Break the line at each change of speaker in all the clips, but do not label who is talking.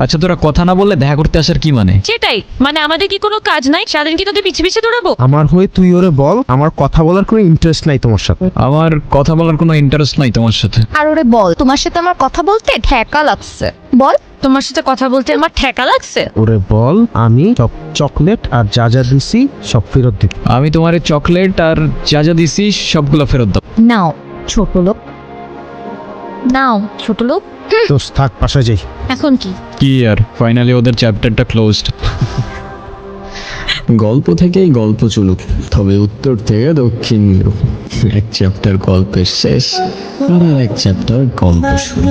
আচ্ছা তোরা কথা না বললে দেখা করতে আসার কি মানে?
সেটাই, মানে আমাদের কি কোনো কাজ নাই? সারাদিন কি তোদের পিছে পিছে দৌড়াবো?
আমার হয়ে তুই ওরে বল, আমার কথা বলার কোনো ইন্টারেস্ট নাই তোমার সাথে।
আমার কথা বলার কোনো ইন্টারেস্ট নাই তোমার সাথে।
আর ওরে বল, তোমার সাথে আমার কথা বলতে ঠেকা লাগছে। বল,
তোমার সাথে কথা বলতে আমার ঠেকা লাগছে।
ওরে বল, আমি সব চকলেট আর যা যা দিছি সব ফেরত দিই।
আমি তোমার চকলেট আর যা যা দিছি সবগুলো ফেরত দাও।
নাও ছোট লোক, নাও ছোট লোক।
তো থাক, পাশে যাই।
এখন কি?
কি আর ফাইনালি ওদের চ্যাপ্টারটা ক্লোজড।
গল্প থেকেই গল্প চলুক, তবে উত্তর থেকে দক্ষিণ মেরু। এক চ্যাপ্টার গল্পের শেষ, আর এক চ্যাপ্টার গল্প শুরু।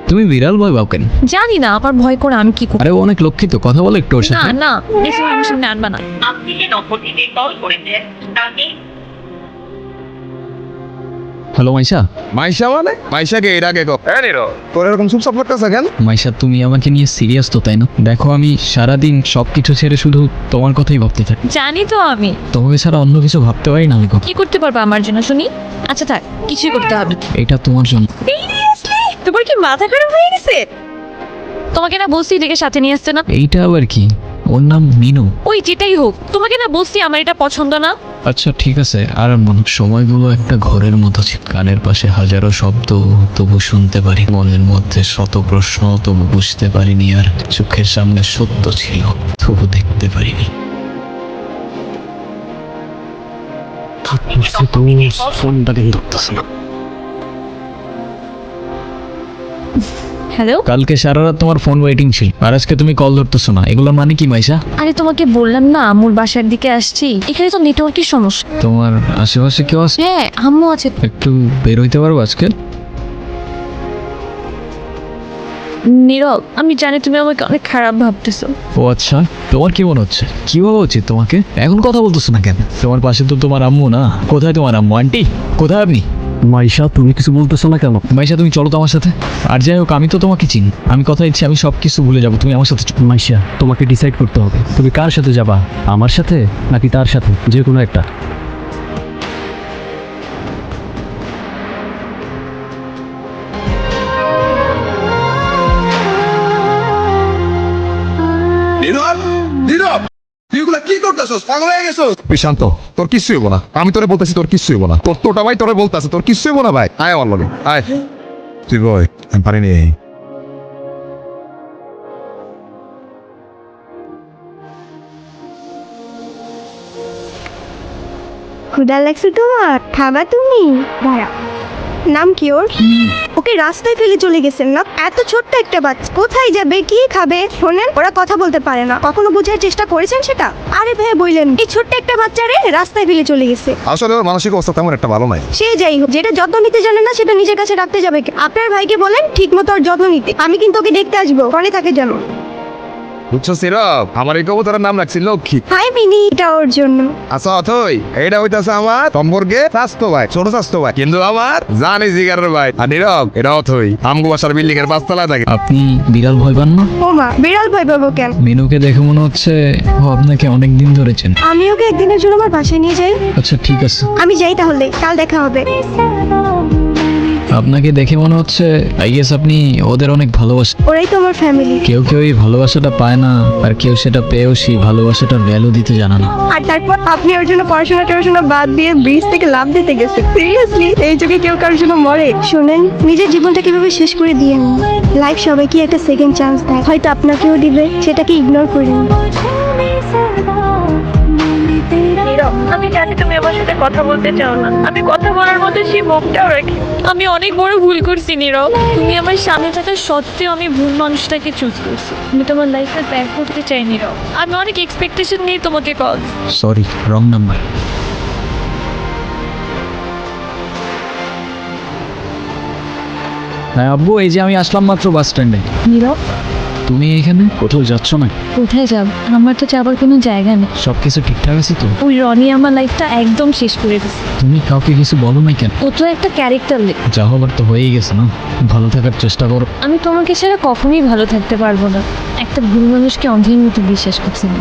তুমি বিড়াল ভয় পাও কেন?
জানি না, আমার ভয় করে আমি কি করব।
আরে ও অনেক লক্ষিত, কথা বলে একটু ওর
না
সাথে।
না, এসব আমার সামনে আনবা না।
আপনি যে নম্বরটিতে কল করেছেন তাকে
হ্যালো মাইশা।
মাইশা মানে মাইশাকে এর আগে তোর এরকম চুপচাপ করতেছে কেন?
মাইশা তুমি আমাকে নিয়ে সিরিয়াস তো, তাই না? দেখো আমি সারাদিন সবকিছু ছেড়ে শুধু তোমার কথাই ভাবতে থাকি।
জানি তো আমি
তোমাকে ছাড়া অন্য কিছু ভাবতে পারি না আমি।
কি করতে পারবো আমার জন্য শুনি? আচ্ছা থাক, কিছুই করতে হবে না।
এটা তোমার জন্য।
সিরিয়াসলি তোমার কি মাথা খারাপ হয়ে গেছে? তোমাকে না বলছি এটাকে সাথে নিয়ে আসতে না।
এইটা আবার কি? ওর নাম মিনু।
ওই যেটাই হোক, তোমাকে না বলছি আমার এটা পছন্দ না।
আচ্ছা ঠিক আছে। আর সময়গুলো একটা ঘরের মতো ছিল, কানের পাশে হাজারো শব্দ তবু শুনতে পারি, মনের মধ্যে শত প্রশ্ন তবু বুঝতে পারিনি, আর চোখের সামনে সত্য ছিল তবু দেখতে পারিনি।
ফোনটা দিয়ে ধরতেছে না।
হ্যালো,
কালকে সারা রাত তোমার ফোন ওয়েটিং ছিল, আর আজকে তুমি কল ধরতেছো না, এগুলোর মানে কি মাইশা?
আরে তোমাকে বললাম না আম্মুর বাসার দিকে আসছি, এখানে তো নেটওয়ার্কের সমস্যা।
তোমার আশেপাশে কেউ আছে?
হ্যাঁ আম্মু আছে।
একটু বের হইতে পারবো আজকে?
নীরব, আমি জানি তুমি আমাকে অনেক খারাপ ভাবতেছো।
ও আচ্ছা, তোমার কি মনে হচ্ছে? কি ভাবা উচিত তোমাকে? এখন কথা বলতেছো না কেন? তোমার পাশে তো তোমার আম্মু না। কোথায় তোমার আম্মু? আন্টি কোথায় আপনি?
মাইশা তুমি কিছু বলতেছো না কেন?
মাইশা তুমি চলো তো আমার সাথে। আর যাই হোক, আমি তো তোমাকে চিনি, আমি কথা দিচ্ছি আমি সব কিছু ভুলে যাবো, তুমি আমার সাথে চলো।
মাইশা তোমাকে ডিসাইড করতে হবে, তুমি কার সাথে যাবা, আমার সাথে নাকি তার সাথে, যে কোনো একটা।
নীরব, নীরব, তুই এগুলা কি করতেছস? পাগল হয়ে গেছস? তুই শান্ত, তোর কিচ্ছু হইব না। আমি তোরে বলতেছি তোর কিচ্ছু হইব না। তোর তোটা ভাই তোরে বলতেছে তোর কিচ্ছু হইব না ভাই। আয় আমার লগে আয়। তুই বই, আমি পারিনি।
ক্ষুধা লাগছে তোমার? খাবা তুমি? দাঁড়া, নাম কি ওর? ওকে রাস্তায় ফেলে চলে গেছেন না? এত ছোট্ট একটা বাচ্চা কোথায় যাবে, কি খাবে? শোনেন, ওরা কথা বলতে পারে না, কখনো বোঝার চেষ্টা করেছেন সেটা? আরে ভাই বললেন, এই ছোট্ট একটা বাচ্চারে রাস্তায় ফেলে চলে গেছে।
আসলে ওর মানসিক অবস্থা তেমন একটা ভালো নাই।
সে যাই হোক, যেটা যত্ন নিতে জানে না সেটা নিজের কাছে রাখতে যাবে কে? আপনার ভাইকে বলেন ঠিক মতো ওর যত্ন নিতে। আমি কিন্তু ওকে দেখতে আসবো, মনে থাকে যেন।
বুঝছো নীরব, আমার এই কবুতরের নাম রাখছি লক্ষ্মী।
হাই মিনি, এটা ওর জন্য।
আচ্ছা অথই, এইটা হইতাছে আমার সম্পর্কে স্বাস্থ্য ভাই, ছোট স্বাস্থ্য ভাই, কিন্তু আমার জানি জিগারের ভাই। আর নীরব, এটা অথই আমগো বাসার বিল্ডিং এর পাঁচতলায় থাকে।
আপনি বিড়াল ভয় পান না?
ও মা, বিড়াল ভয় পাবো কেন?
মিনুকে দেখে মনে হচ্ছে ও আপনাকে অনেক দিন ধরেছেন।
আমি ওকে একদিনের জন্য আমার বাসায় নিয়ে যাই।
আচ্ছা ঠিক আছে।
আমি যাই তাহলে, কাল দেখা হবে।
আপনাকে দেখে মনে হচ্ছে আই গেস আপনি ওদের অনেক ভালোবাসেন।
ওরাই তো আমার ফ্যামিলি।
কেউ কেউ এই ভালোবাসাটা পায় না, আর কেউ সেটা পেয়েও সেই ভালোবাসাটার ভ্যালু দিতে জানে না।
আর তারপর আপনি ওর জন্য পড়াশোনা বাদ দিয়ে ব্রিজ থেকে লাফ দিতে গেছে। সিরিয়াসলি, এই যুগে কেউ কারোর জন্য মরে? শুনেন, নিজের জীবনটা কিভাবে শেষ করে দিয়ে লাইফ সবাইকে একটা সেকেন্ড চান্স দেয়, হয়তো আপনাকেও দিবে, সেটাকে ইগনোর করেন।
আমি জানি তুমি আমার সাথে কথা বলতে চাও না, আমি কথা বলার মতো সেই মুখটাও রাখি। আমি অনেক বড় ভুল করছি নীরব, তুমি আমার সামনে থাকা সত্ত্বেও আমি ভুল মানুষটাকে চুজ করছি। আমি তোমার লাইফে ব্যাক করতে চাই নীরব, আমি অনেক এক্সপেকটেশন নিয়ে তোমাকে কল।
Sorry, wrong number. হ্যাঁ আব্বু, এই যে আমি আসলাম মাত্র বাস স্ট্যান্ডে।
নীরব,
তুমি এখানে কোথাও যাচ্ছ না?
কোথায় যাব? আমার তো যাবার কোনো জায়গা নেই।
সবকিছু ঠিকঠাক আছে তো?
ওই রনি আমার লাইফটা একদম শেষ করে দিচ্ছে।
তুমি কাউকে কিছু বলো নাই কেন?
ও তো একটা ক্যারেক্টার।
যা হবার তো হয়েই গেছে না, ভালো থাকার চেষ্টা করো।
আমি তোমাকে ছাড়া কখনোই ভালো থাকতে পারবো না। একটা ভুল মানুষকে অন্ধের মতো বিশ্বাস করছি না।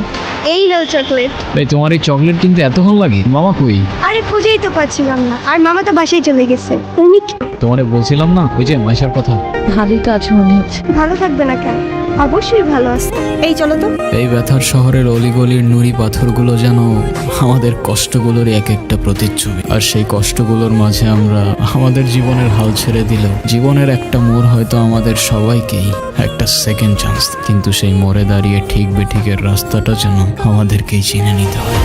এই লাল চকলেট।
এই তোমার এই চকলেট কিনতে এতক্ষণ লাগে? মামা কই?
আরে খুঁজেই তো পাচ্ছিলাম না, আর মামা তো বাসায় চলে গেছে। তুমি কি
তোমারে বলছিলাম না ওই যে মাইশার কথা।
ভালোই তো আছে মনে হচ্ছে।
ভালো থাকবে না কেন? অবশ্যই ভালো আছে। এই চলো তো।
এই ব্যথার শহরের অলিগলির নুড়ি পাথরগুলো যেন আমাদের কষ্টগুলোর এক একটা প্রতিচ্ছবি, আর সেই কষ্টগুলোর মাঝে আমরা আমাদের জীবনের হাল ছেড়ে দিলেও জীবনের একটা মোড় হয়তো আমাদের সবাইকেই একটা সেকেন্ড চান্স, কিন্তু সেই মোড়ে দাঁড়িয়ে ঠিক বেঠিকের রাস্তাটা যেন আমাদেরকেই চিনে নিতে হয়।